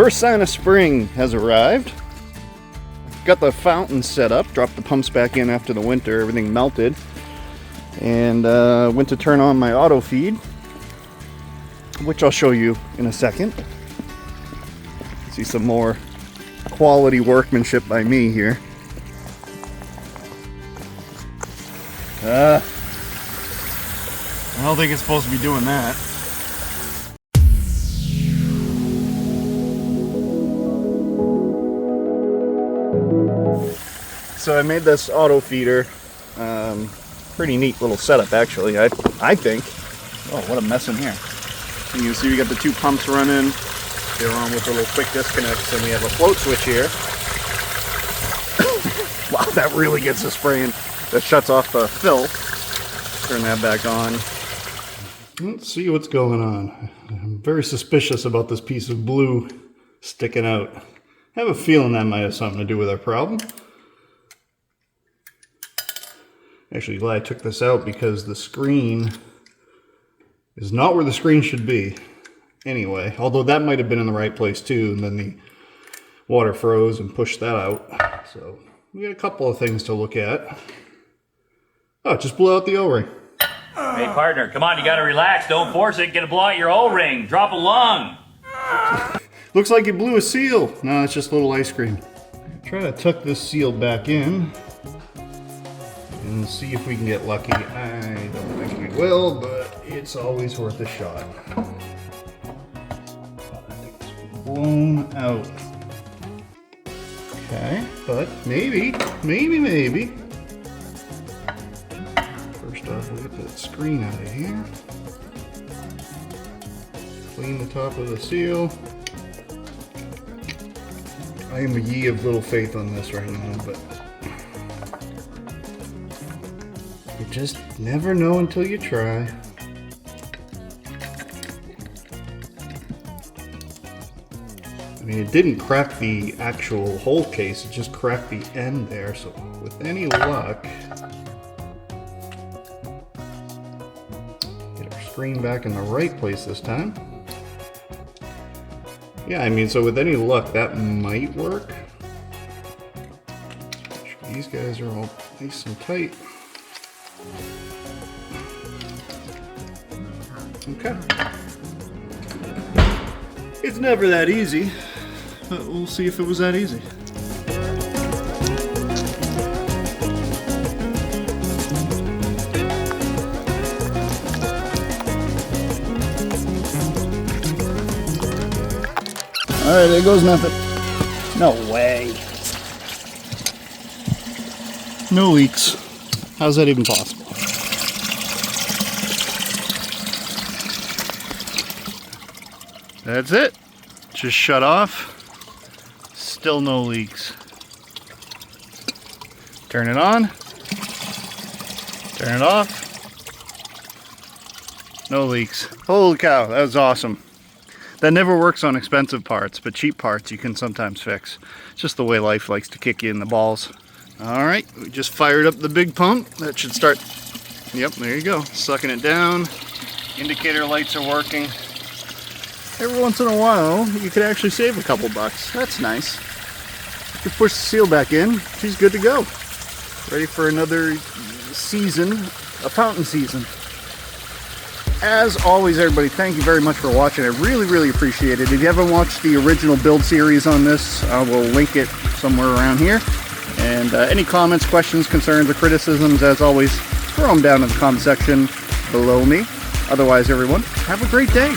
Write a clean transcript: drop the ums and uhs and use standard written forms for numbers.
First sign of spring has arrived. Got the fountain set up, dropped the pumps back in after the winter, everything melted. And went to turn on my auto feed, which I'll show you in a second. See some more quality workmanship by me here. I don't think it's supposed to be doing that. So I made this auto feeder. Pretty neat little setup, actually. I think. Oh, what a mess in here! And you can see we got the two pumps running. They're on with the little quick disconnects, and we have a float switch here. Wow, that really gets the spraying. That shuts off the fill. Turn that back on. Let's see what's going on. I'm very suspicious about this piece of blue sticking out. I have a feeling that might have something to do with our problem. Actually, glad I took this out because the screen is not where the screen should be. Anyway, although that might have been in the right place too, and then the water froze and pushed that out. So we got a couple of things to look at. Oh, it just blew out the O-ring. Hey partner, come on, you gotta relax. Don't force it. Get to blow out your O-ring. Drop a lung. Looks like you blew a seal. No, it's just a little ice cream. Try to tuck this seal back in and see if we can get lucky. I don't think we will, but it's always worth a shot. Oh, that thing's blown out. Okay, but maybe. First off, we'll get that screen out of here. Clean the top of the seal. I am a ye of little faith on this right now, but you just never know until you try. I mean, it didn't crack the actual whole case, it just cracked the end there, so with any luck, get our screen back in the right place this time. Yeah, I mean, so with any luck, that might work. Make sure these guys are all nice and tight. Okay. It's never that easy, but we'll see if it was that easy. Alright, there goes nothing. No way. No leaks. How's that even possible? That's it. Just shut off. Still no leaks. Turn it on. Turn it off. No leaks. Holy cow, that was awesome. That never works on expensive parts, but cheap parts you can sometimes fix. It's just the way life likes to kick you in the balls. Alright, we just fired up the big pump. That should start, yep, there you go, sucking it down. Indicator lights are working. Every once in a while, you could actually save a couple bucks. That's nice. You push the seal back in, she's good to go. Ready for another season, a fountain season. As always, everybody, thank you very much for watching. I really appreciate it. If you haven't watched the original build series on this, I will link it somewhere around here. And any comments, questions, concerns, or criticisms, as always, throw them down in the comment section below me. Otherwise, everyone, have a great day.